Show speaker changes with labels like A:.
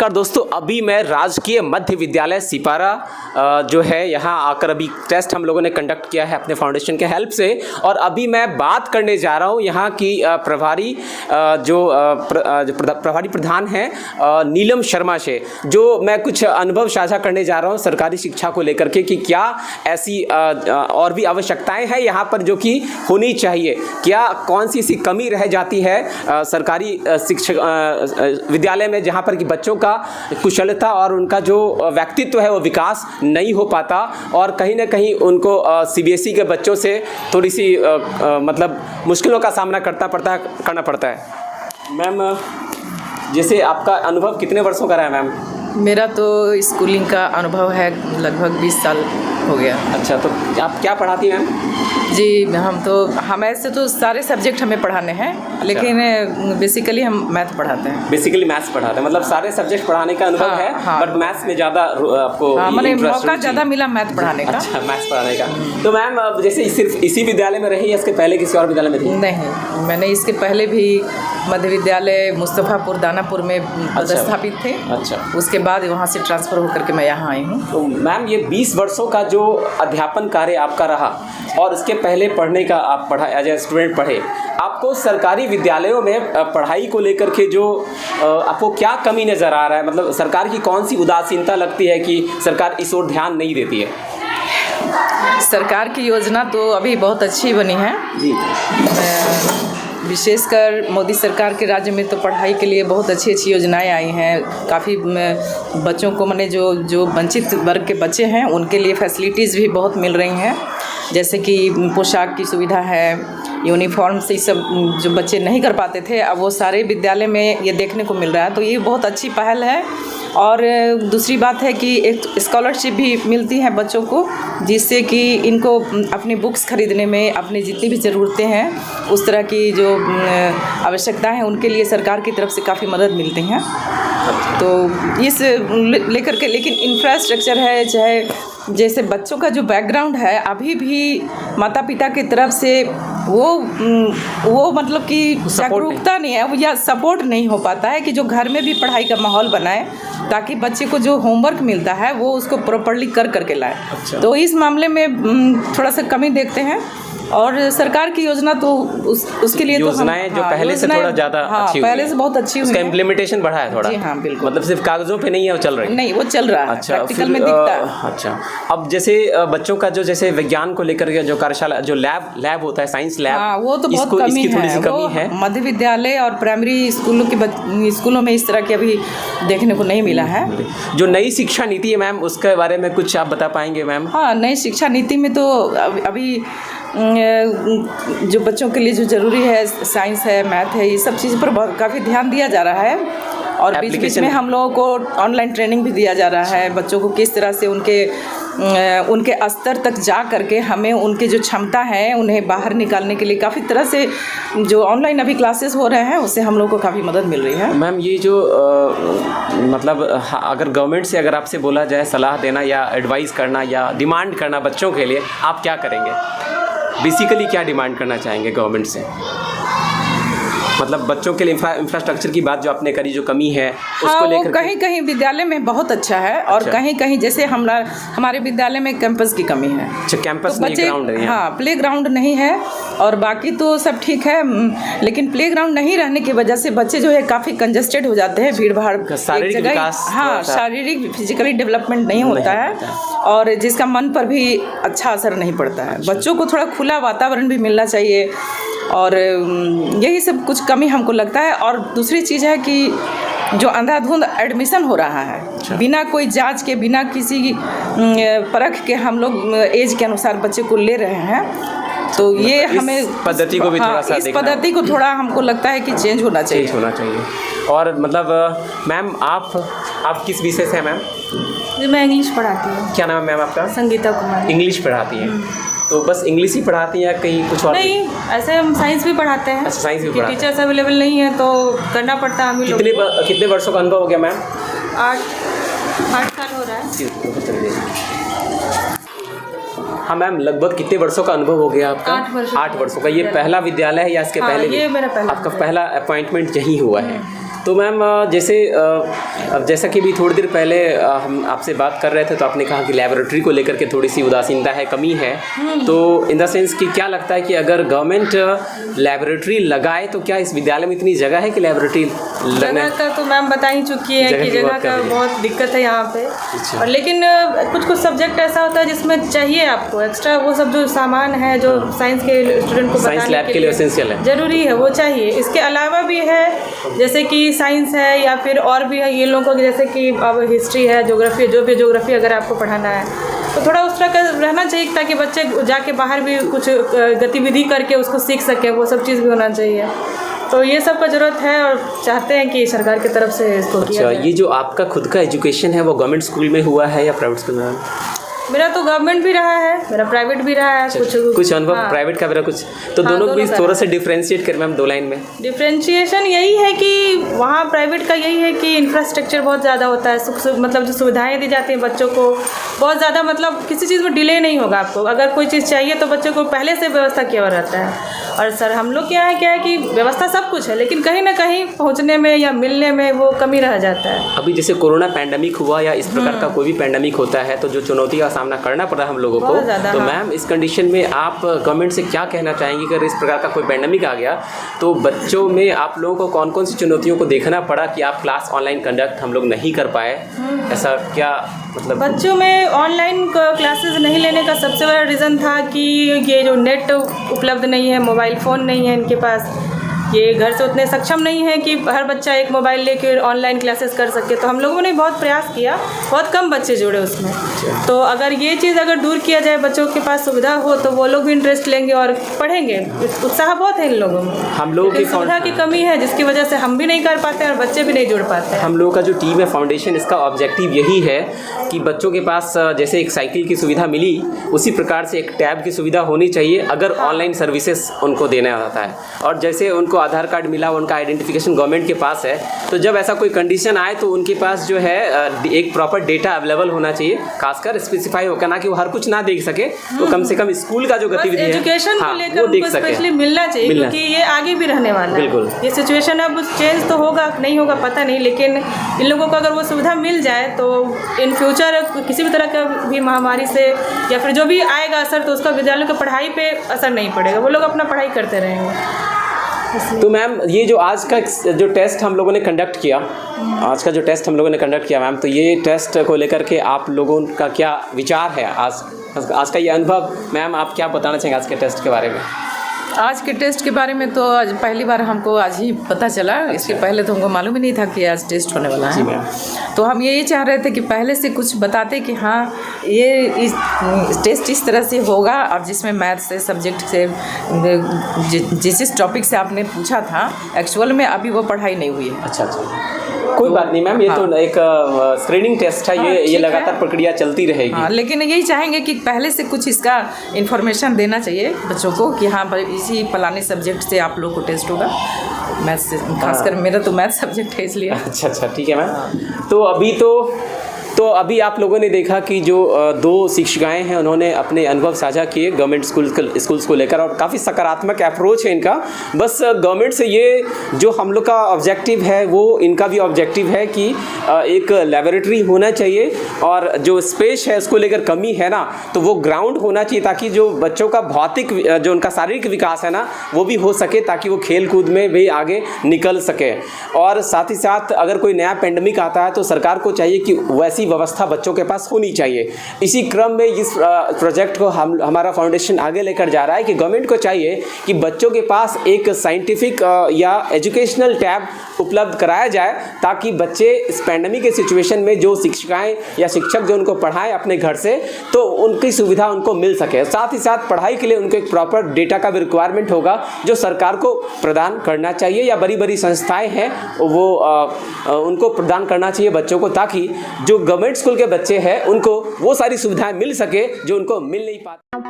A: नमस्कार दोस्तों, अभी मैं राजकीय मध्य विद्यालय सिपारा जो है यहाँ आकर अभी टेस्ट हम लोगों ने कंडक्ट किया है अपने फाउंडेशन के हेल्प से। और अभी मैं बात करने जा रहा हूँ यहाँ की प्रभारी प्रभारी प्रधान हैं नीलम शर्मा से, जो मैं कुछ अनुभव साझा करने जा रहा हूँ सरकारी शिक्षा को लेकर के कि क्या ऐसी और भी आवश्यकताएँ हैं यहाँ पर जो कि होनी चाहिए, क्या कौन सी ऐसी कमी रह जाती है सरकारी शिक्षक विद्यालय में जहाँ पर कि बच्चों का कुशलता और उनका जो व्यक्तित्व है वो विकास नहीं हो पाता और कहीं ना कहीं उनको सीबीएसई के बच्चों से थोड़ी सी मतलब मुश्किलों का सामना करना पड़ता है। मैम, जैसे आपका अनुभव कितने वर्षों का रहा है मैम?
B: मेरा तो स्कूलिंग का अनुभव है लगभग 20 साल हो गया।
A: अच्छा, तो आप क्या पढ़ाती हैं मैम?
B: जी, हम ऐसे तो सारे सब्जेक्ट हमें पढ़ाने हैं। अच्छा। लेकिन बेसिकली हम मैथ पढ़ाते हैं।
A: बेसिकली मैथ्स पढ़ाते हैं, मतलब सारे सब्जेक्ट पढ़ाने का अनुभव है।
B: हाँ।
A: बट मैथ्स में ज़्यादा आपको
B: मैंने मौका ज़्यादा मिला मैथ पढ़ाने का।
A: अच्छा, मैथ्स पढ़ाने का। तो मैम, जैसे सिर्फ इसी विद्यालय में रही या इसके पहले किसी और विद्यालय में थी?
B: नहीं, मैंने इसके पहले भी मध्य विद्यालय मुस्तफ़ापुर दानापुर में पदस्थापित थे। अच्छा। उसके बाद वहाँ से ट्रांसफ़र होकर के मैं यहाँ आई हूँ।
A: तो मैम, ये 20 वर्षों का जो अध्यापन कार्य आपका रहा और इसके पहले पढ़ने का आप पढ़ा एज ए स्टूडेंट पढ़े, आपको सरकारी विद्यालयों में पढ़ाई को लेकर के जो आपको क्या कमी नज़र आ रहा है? मतलब सरकार की कौन सी उदासीनता लगती है कि सरकार इस ओर ध्यान नहीं देती है?
B: सरकार की योजना तो अभी बहुत अच्छी बनी है जी। विशेषकर मोदी सरकार के राज्य में तो पढ़ाई के लिए बहुत अच्छी अच्छी योजनाएं आई हैं। काफ़ी बच्चों को माने जो वंचित वर्ग के बच्चे हैं उनके लिए फैसिलिटीज़ भी बहुत मिल रही हैं, जैसे कि पोशाक की सुविधा है, यूनिफॉर्म से सब जो बच्चे नहीं कर पाते थे अब वो सारे विद्यालय में ये देखने को मिल रहा है, तो ये बहुत अच्छी पहल है। और दूसरी बात है कि एक स्कॉलरशिप भी मिलती है बच्चों को, जिससे कि इनको अपनी बुक्स खरीदने में अपनी जितनी भी ज़रूरतें हैं उस तरह की जो आवश्यकताएं हैं उनके लिए सरकार की तरफ से काफ़ी मदद मिलती हैं। तो इस लेकर के लेकिन इंफ्रास्ट्रक्चर है, चाहे जैसे बच्चों का जो बैकग्राउंड है अभी भी माता पिता की तरफ से वो मतलब कि जागरूकता नहीं है या सपोर्ट नहीं हो पाता है कि जो घर में भी पढ़ाई का माहौल बनाए ताकि बच्चे को जो होमवर्क मिलता है वो उसको प्रॉपर्ली करके लाए। अच्छा। तो इस मामले में थोड़ा सा कमी देखते हैं और सरकार की योजना तो उसके लिए
A: योजनाएं जो पहले से थोड़ा ज़्यादा अच्छी हुई
B: पहले से बहुत अच्छी हुई
A: है, उसका इम्प्लीमेंटेशन बढ़ा है थोड़ा।
B: जी हाँ, बिल्कुल।
A: मतलब सिर्फ कागजों पे नहीं है, वो चल रही है।
B: नहीं, वो चल रहा है।
A: अच्छा,
B: प्रैक्टिकल में दिखता है।
A: अच्छा, अब जैसे बच्चों का जो जैसे विज्ञान को लेकर के जो कार्यशाला जो लैब होता है, साइंस लैब,
B: वो तो बहुत कमी है।
A: थोड़ी सी कमी है
B: मध्य विद्यालय और प्राइमरी स्कूलों में इस तरह के अभी देखने को नहीं मिला है।
A: जो नई शिक्षा नीति है मैम, उसके बारे में कुछ आप बता पाएंगे मैम?
B: हाँ, नई शिक्षा नीति में तो अभी जो बच्चों के लिए जो ज़रूरी है, साइंस है, मैथ है, ये सब चीज़ पर काफ़ी ध्यान दिया जा रहा है। और बीच में हम लोगों को ऑनलाइन ट्रेनिंग भी दिया जा रहा है बच्चों को, किस तरह से उनके स्तर तक जा करके हमें उनके जो क्षमता है उन्हें बाहर निकालने के लिए काफ़ी तरह से जो ऑनलाइन अभी क्लासेस हो रहे हैं उससे हम लोग को काफ़ी मदद मिल रही है।
A: मैम, ये जो मतलब अगर गवर्नमेंट से अगर आपसे बोला जाए सलाह देना या एडवाइस करना या डिमांड करना बच्चों के लिए, आप क्या करेंगे? बेसिकली क्या डिमांड करना चाहेंगे गवर्नमेंट से? मतलब बच्चों के लिए इंफ्रास्ट्रक्चर की बात जो आपने करी, जो कमी है उसको लेकर
B: कहीं कहीं विद्यालय में बहुत अच्छा है और कहीं कहीं जैसे हमारे विद्यालय में कैंपस की कमी है।
A: अच्छा, कैंपस नहीं, ग्राउंड है।
B: हाँ, प्ले ग्राउंड नहीं है और बाकी तो सब ठीक है, लेकिन प्ले ग्राउंड नहीं रहने की वजह से बच्चे जो है काफ़ी कंजस्टेड हो जाते हैं, भीड़ भाड़
A: शारीरिक विकास,
B: हाँ, शारीरिक फिजिकली डेवलपमेंट नहीं होता है और जिसका मन पर भी अच्छा असर नहीं पड़ता है। बच्चों को थोड़ा खुला वातावरण भी मिलना चाहिए और यही सब कुछ कमी हमको लगता है। और दूसरी चीज़ है कि जो अंधाधुंध एडमिशन हो रहा है, अच्छा, बिना कोई जांच के, बिना किसी परख के हम लोग एज के अनुसार बच्चे को ले रहे हैं, तो ये हमें
A: पद्धति को भी थोड़ा सा
B: इस पद्धति को थोड़ा हमको लगता है कि चेंज होना चाहिए।
A: और मतलब मैम, आप किस विषय से हैं मैम?
C: मैं इंग्लिश पढ़ाती हूँ।
A: क्या नाम है मैम आपका?
C: संगीता कुमार।
A: इंग्लिश पढ़ाती हैं? तो बस इंग्लिश ही पढ़ाती हैं या कहीं कुछ और?
C: नहीं, ऐसे हम साइंस भी पढ़ाते हैं।
A: अच्छा, साइंस भी पढ़ाते हैं।
C: टीचर्स अवेलेबल नहीं है तो करना पड़ता है हमें लोग।
A: कितने वर्षों का अनुभव हो गया मैम?
C: 8 साल हो रहा है।
A: हाँ मैम, लगभग कितने वर्षों का अनुभव हो गया आपका?
C: 8 वर्षों
A: का। ये पहला विद्यालय है या इसके पहले?
C: ये मेरा पहला।
A: आपका पहला अपॉइंटमेंट यहीं हुआ है? तो मैम अब जैसा कि भी थोड़ी देर पहले हम आपसे बात कर रहे थे तो आपने कहा कि लैबोरेटरी को लेकर के थोड़ी सी उदासीनता है, कमी है। तो इन द सेंस कि क्या लगता है कि अगर गवर्नमेंट लैबोरेटरी लगाए तो क्या इस विद्यालय में इतनी जगह है कि लैबोरेटरी
C: जगह का तो मैम बता ही चुकी है कि जगह का बहुत दिक्कत है यहाँ पे। और लेकिन कुछ सब्जेक्ट ऐसा होता है जिसमें चाहिए आपको एक्स्ट्रा वो सब जो सामान है जो साइंस के स्टूडेंट को
A: साइंस लैब के लिए एसेंशियल है,
C: जरूरी है, वो चाहिए। इसके अलावा भी है जैसे कि साइंस है या फिर और भी है ये लोगों को, जैसे कि अब हिस्ट्री है, ज्योग्राफी, जो भी ज्योग्राफी अगर आपको पढ़ाना है तो थोड़ा उस तरह का रहना चाहिए ताकि बच्चे जाके बाहर भी कुछ गतिविधि करके उसको सीख सके, वो सब चीज़ भी होना चाहिए। तो ये सब का ज़रूरत है और चाहते हैं कि सरकार की तरफ से इसको किया जाए।
A: ये जो आपका खुद का एजुकेशन है वो गवर्नमेंट स्कूल में हुआ है या प्राइवेट स्कूल में?
C: मेरा तो गवर्नमेंट भी रहा है, मेरा प्राइवेट भी रहा है।
A: कुछ अनुभव प्राइवेट का मेरा कुछ, तो दोनों को थोड़ा सा डिफ्रेंशिएट कर मैम 2 लाइन में।
C: डिफ्रेंशिएशन यही है कि वहाँ प्राइवेट का यही है कि इंफ्रास्ट्रक्चर बहुत ज़्यादा होता है, मतलब जो सुविधाएं दी जाती हैं बच्चों को बहुत ज़्यादा, मतलब किसी चीज़ में डिले नहीं होगा आपको। अगर कोई चीज़ चाहिए तो बच्चों को पहले से व्यवस्था किया हुआ रहता है। और सर हम लोग के यहाँ क्या है कि व्यवस्था सब कुछ है लेकिन कहीं ना कहीं पहुँचने में या मिलने में वो कमी रह जाता है।
A: अभी जैसे कोरोना पैंडेमिक हुआ या इस प्रकार का कोई भी पैंडेमिक होता है तो जो चुनौती का सामना करना पड़ा हम लोगों को, तो मैम इस कंडीशन में आप गवर्नमेंट से क्या कहना चाहेंगी कि अगर इस प्रकार का कोई पैंडेमिक आ गया तो बच्चों में आप लोगों को कौन कौन सी चुनौतियों को देखना पड़ा कि आप क्लास ऑनलाइन कंडक्ट हम लोग नहीं कर पाए? ऐसा क्या मतलब
C: बच्चों में ऑनलाइन क्लासेस नहीं लेने का सबसे बड़ा रीज़न था कि ये जो नेट उपलब्ध नहीं है, मोबाइल फ़ोन नहीं है इनके पास, ये घर से उतने सक्षम नहीं है कि हर बच्चा एक मोबाइल लेकर ऑनलाइन क्लासेस कर सके। तो हम लोगों ने बहुत प्रयास किया, बहुत कम बच्चे जुड़े उसमें। तो अगर ये चीज़ अगर दूर किया जाए, बच्चों के पास सुविधा हो तो वो लोग भी इंटरेस्ट लेंगे और पढ़ेंगे। उत्साह बहुत है इन लोगों में,
A: हम लोगों की
C: सुविधा की कमी है जिसकी वजह से हम भी नहीं कर पाते और बच्चे भी नहीं जुड़ पाते।
A: हम लोगों का जो टीम है फाउंडेशन, इसका ऑब्जेक्टिव यही है कि बच्चों के पास जैसे एक साइकिल की सुविधा मिली उसी प्रकार से एक टैब की सुविधा होनी चाहिए अगर ऑनलाइन सर्विसेज उनको देना होता है। और जैसे उनको आधार कार्ड मिला, उनका आइडेंटिफिकेशन गवर्नमेंट के पास है, तो जब ऐसा कोई कंडीशन आए तो उनके पास जो है एक प्रॉपर डेटा अवेलेबल होना चाहिए, खासकर स्पेसिफाई होकर, ना कि वो हर कुछ ना देख सके तो कम से कम स्कूल का जो गतिविधि है
C: एजुकेशन को लेकर उनको स्पेशली मिलना चाहिए क्योंकि ये आगे भी रहने वाला है। ये सिचुएशन अब चेंज तो होगा नहीं होगा पता नहीं, लेकिन इन लोगों को अगर वो सुविधा मिल जाए तो इन फ्यूचर किसी भी तरह का भी महामारी से या फिर जो भी आएगा असर तो उसका विद्यालयों की पढ़ाई पे असर नहीं पड़ेगा, वो लोग अपना पढ़ाई करते रहेंगे।
A: तो मैम ये जो आज का जो टेस्ट हम लोगों ने कंडक्ट किया, मैम, तो ये टेस्ट को लेकर के आप लोगों का क्या विचार है? आज का ये अनुभव मैम आप क्या बताना चाहेंगे आज के टेस्ट के बारे में?
B: आज के टेस्ट के बारे में तो आज पहली बार हमको आज ही पता चला। इसके पहले तो हमको मालूम ही नहीं था कि आज टेस्ट होने वाला है। तो हम यही चाह रहे थे कि पहले से कुछ बताते कि हाँ ये इस टेस्ट इस तरह से होगा और जिसमें मैथ से सब्जेक्ट से जिस टॉपिक से आपने पूछा था एक्चुअल में अभी वो पढ़ाई नहीं हुई है।
A: अच्छा, कोई बात नहीं मैम, ये तो एक स्क्रीनिंग टेस्ट है, ये लगातार प्रक्रिया चलती रहेगी।
B: हाँ, लेकिन यही चाहेंगे कि पहले से कुछ इसका इन्फॉर्मेशन देना चाहिए बच्चों को कि हाँ इसी फलाने सब्जेक्ट से आप लोग को टेस्ट होगा, मैथ से, खासकर मेरा तो मैथ सब्जेक्ट है इसलिए।
A: अच्छा, ठीक है मैम। तो अभी आप लोगों ने देखा कि जो 2 शिक्षिकाएं हैं उन्होंने अपने अनुभव साझा किए गवर्नमेंट स्कूल्स को लेकर और काफ़ी सकारात्मक अप्रोच है इनका। बस गवर्नमेंट से ये जो हम लोग का ऑब्जेक्टिव है वो इनका भी ऑब्जेक्टिव है कि एक लैबोरेटरी होना चाहिए और जो स्पेस है उसको लेकर कमी है ना तो वो ग्राउंड होना चाहिए ताकि जो बच्चों का भौतिक जो उनका शारीरिक विकास है ना वो भी हो सके ताकि वो खेल कूद में भी आगे निकल सके। और साथ ही साथ अगर कोई नया पेंडेमिक आता है तो सरकार को चाहिए कि वैसी व्यवस्था बच्चों के पास होनी चाहिए। इसी क्रम में इस प्रोजेक्ट को हमारा फाउंडेशन आगे लेकर जा रहा है कि गवर्नमेंट को चाहिए कि बच्चों के पास एक साइंटिफिक या एजुकेशनल टैब उपलब्ध कराया जाए ताकि बच्चे इस पैंडेमिक के सिचुएशन में जो शिक्षिकाएं या शिक्षक जो उनको पढ़ाएं अपने घर से तो उनकी सुविधा उनको मिल सके। साथ ही साथ पढ़ाई के लिए उनको एक प्रॉपर डेटा का भी रिक्वायरमेंट होगा जो सरकार को प्रदान करना चाहिए या बड़ी संस्थाएं हैं वो उनको प्रदान करना चाहिए बच्चों को ताकि जो गवर्नमेंट स्कूल के बच्चे हैं उनको वो सारी सुविधाएं मिल सके जो उनको मिल नहीं पाती।